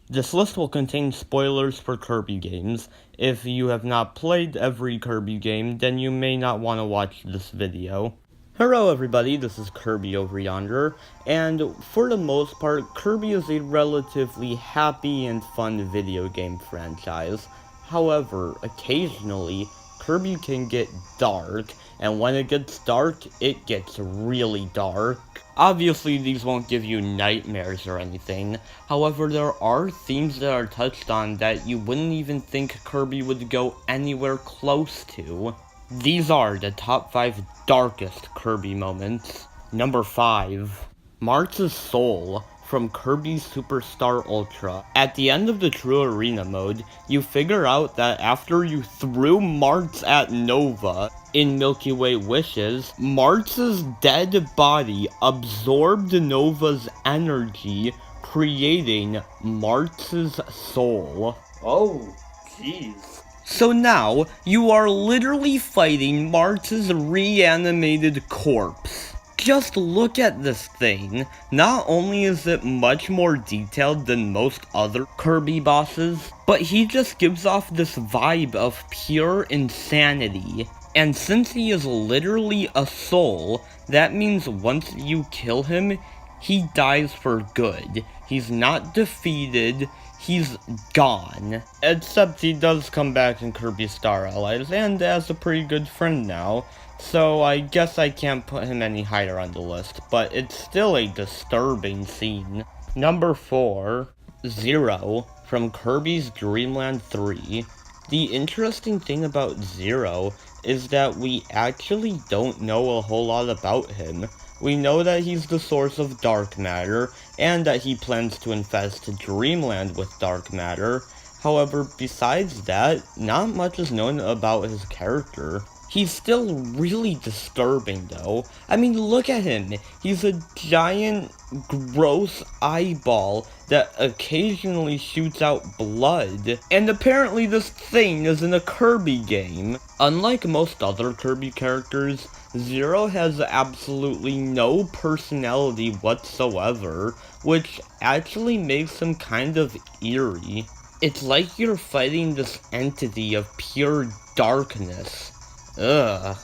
This list will contain spoilers for Kirby games. If you have not played every Kirby game, then you may not want to watch this video. Hello everybody, this is Kirby over yonder, and for the most part, Kirby is a relatively happy and fun video game franchise. However, occasionally, Kirby can get dark, and when it gets dark, it gets really dark. Obviously, these won't give you nightmares or anything. However, there are themes that are touched on that you wouldn't even think Kirby would go anywhere close to. These are the top 5 darkest Kirby moments. Number 5. Martz's Soul from Kirby Superstar Ultra. At the end of the True Arena mode, you figure out that after you threw Martz at Nova in Milky Way Wishes, Martz's dead body absorbed Nova's energy, creating Martz's soul. Oh, jeez. So now, you are literally fighting Martz's reanimated corpse. Just look at this thing. Not only is it much more detailed than most other Kirby bosses, but he just gives off this vibe of pure insanity. And since he is literally a soul, that means once you kill him, he dies for good. He's not defeated, he's gone. Except he does come back in Kirby Star Allies, and as a pretty good friend now. So I guess I can't put him any higher on the list, but it's still a disturbing scene. Number 4. Zero from Kirby's Dream Land 3. The interesting thing about Zero is that we actually don't know a whole lot about him. We know that he's the source of dark matter, and that he plans to infest Dreamland with dark matter. However, besides that, not much is known about his character. He's still really disturbing though. I mean, look at him. He's a giant, gross eyeball that occasionally shoots out blood. And apparently this thing is in a Kirby game. Unlike most other Kirby characters, Zero has absolutely no personality whatsoever, which actually makes him kind of eerie. It's like you're fighting this entity of pure darkness. Ugh.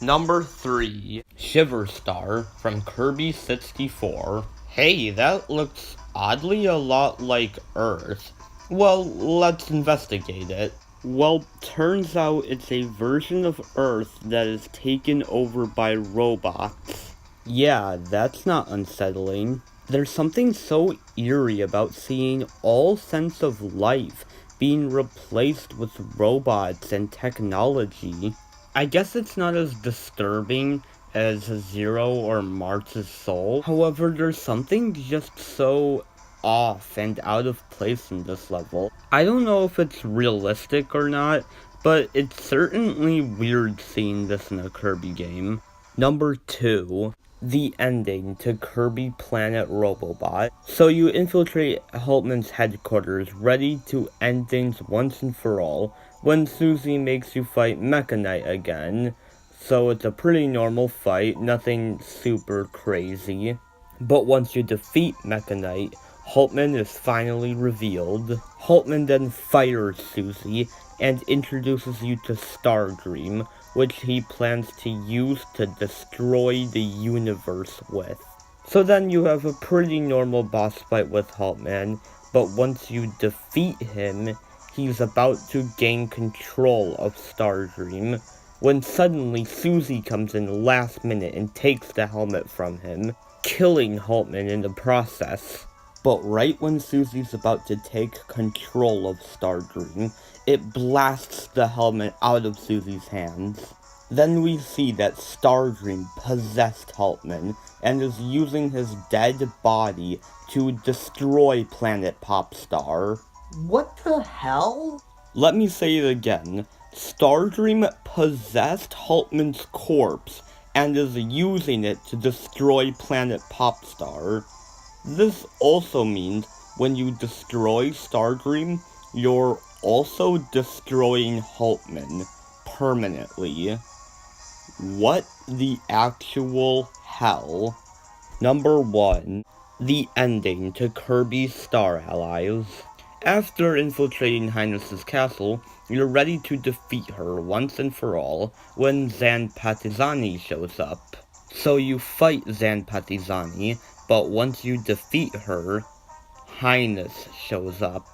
Number 3. Shiver Star from Kirby 64. Hey, that looks oddly a lot like Earth. Well, let's investigate it. Well, turns out it's a version of Earth that is taken over by robots. Yeah, that's not unsettling. There's something so eerie about seeing all sense of life being replaced with robots and technology. I guess it's not as disturbing as Zero or Martz's Soul. However, there's something just so off and out of place in this level. I don't know if it's realistic or not, but it's certainly weird seeing this in a Kirby game. Number 2. The ending to Kirby Planet Robobot. So you infiltrate Haltman's headquarters, ready to end things once and for all, when Susie makes you fight Mecha Knight again. So it's a pretty normal fight, nothing super crazy. But once you defeat Mecha Knight, Haltman is finally revealed. Haltman then fires Susie and introduces you to Stardream, which he plans to use to destroy the universe with. So then you have a pretty normal boss fight with Haltman, but once you defeat him, he's about to gain control of Stardream, when suddenly Susie comes in last minute and takes the helmet from him, killing Haltman in the process. But right when Susie's about to take control of Stardream, it blasts the helmet out of Susie's hands. Then we see that Stardream possessed Haltman and is using his dead body to destroy Planet Popstar. What the hell? Let me say it again. Stardream possessed Haltman's corpse and is using it to destroy Planet Popstar. This also means when you destroy Stardream, you're also destroying Haltman permanently. What the actual hell? Number 1. The ending to Kirby Star Allies. After infiltrating Highness's castle, you're ready to defeat her once and for all when Zanpatizani shows up. So you fight Zanpatizani, but once you defeat her, Highness shows up.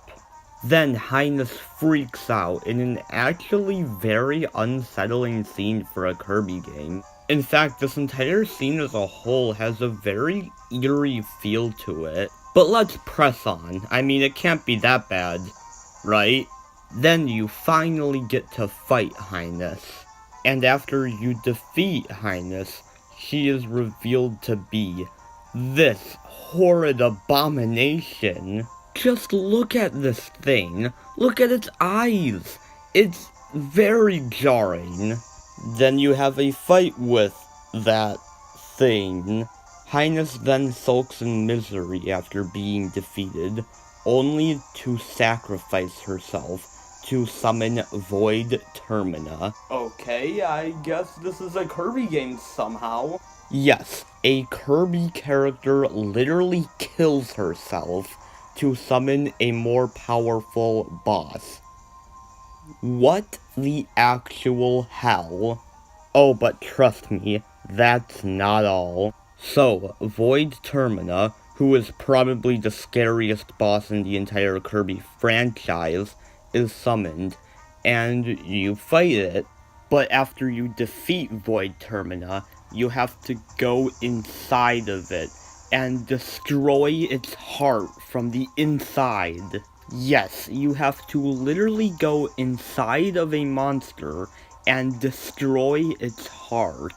Then Highness freaks out in an actually very unsettling scene for a Kirby game. In fact, this entire scene as a whole has a very eerie feel to it. But let's press on. I mean, it can't be that bad, right? Then you finally get to fight Highness. And after you defeat Highness, she is revealed to be this horrid abomination. Just look at this thing. Look at its eyes. It's very jarring. Then you have a fight with that thing. Highness then sulks in misery after being defeated, only to sacrifice herself to summon Void Termina. Okay, I guess this is a Kirby game somehow. Yes, a Kirby character literally kills herself to summon a more powerful boss. What the actual hell? Oh, but trust me, that's not all. So, Void Termina, who is probably the scariest boss in the entire Kirby franchise, is summoned, and you fight it. But after you defeat Void Termina, you have to go inside of it and destroy its heart from the inside. Yes, you have to literally go inside of a monster and destroy its heart.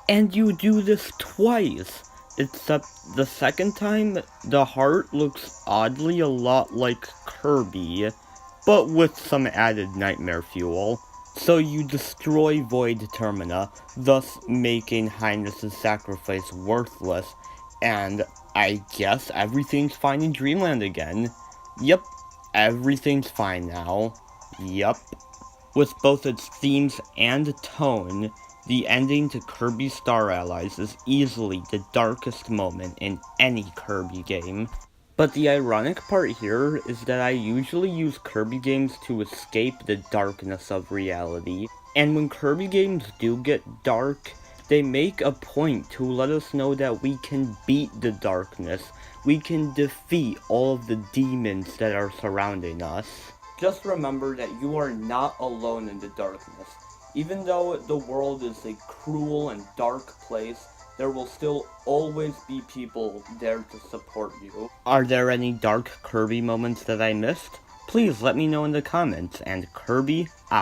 And you do this twice, except the second time, the heart looks oddly a lot like Kirby, but with some added nightmare fuel. So you destroy Void Termina, thus making Highness's sacrifice worthless, and I guess everything's fine in Dreamland again. Yep, everything's fine now. Yup. With both its themes and tone, the ending to Kirby Star Allies is easily the darkest moment in any Kirby game. But the ironic part here is that I usually use Kirby games to escape the darkness of reality. And when Kirby games do get dark, they make a point to let us know that we can beat the darkness. We can defeat all of the demons that are surrounding us. Just remember that you are not alone in the darkness. Even though the world is a cruel and dark place, there will still always be people there to support you. Are there any dark Kirby moments that I missed? Please let me know in the comments, and Kirby out.